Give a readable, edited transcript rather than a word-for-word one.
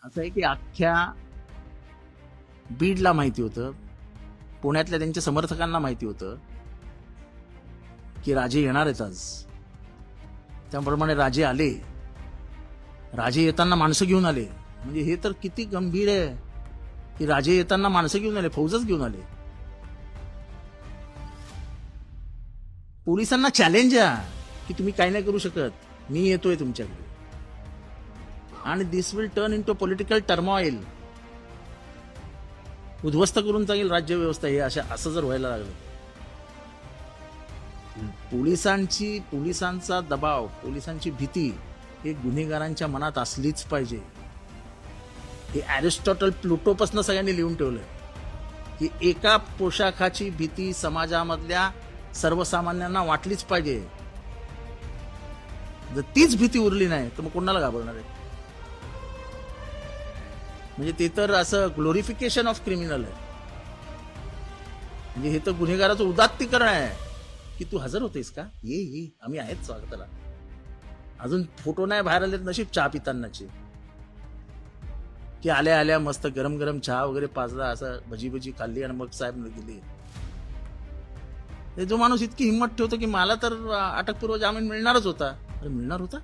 असं आहे की अख्ख्या बीडला माहिती होतं, पुण्यातल्या त्यांच्या समर्थकांना माहिती होतं की राजे येणार आहेत आज. त्याप्रमाणे राजे आले. राजे येताना माणसं घेऊन आले. म्हणजे हे तर किती गंभीर आहे की राजे येताना माणसं घेऊन आले, फौजच घेऊन आले. पोलिसांना चॅलेंज आहे की तुम्ही काही नाही करू शकत, मी येतोय तुमच्याकडे. आणि this will turn into political turmoil. उद्ध्वस्त करून जाईल राज्य व्यवस्था हे असं जर व्हायला लागलं. पोलिसांचा दबाव, पोलिसांची भीती हे गुन्हेगारांच्या मनात असलीच पाहिजे. हे अरिस्टॉटल प्लुटोपासून सगळ्यांनी लिहून ठेवलंय की एका पोशाखाची भीती समाजामधल्या सर्वसामान्यांना वाटलीच पाहिजे. जर तीच भीती उरली नाही तर मग कोणाला घाबरणार आहे? म्हणजे ते तर असं ग्लोरिफिकेशन ऑफ क्रिमिनल आहे. म्हणजे हे तर गुन्हेगाराचं उदात्तीकरण आहे की तू हजर होतेस का, ये आम्ही आहेत स्वागताला. अजून फोटो नाही बाहेर आले, नशीब चहा पितानाचे की आल्या आल्या मस्त गरम गरम चहा वगैरे पाजला, असं भजी खाल्ली आणि मग साहेब गेली. जो माणूस इतकी हिंमत ठेवतो की मला तर अटकपूर्व जामीन मिळणारच होता. अरे मिळणार होता?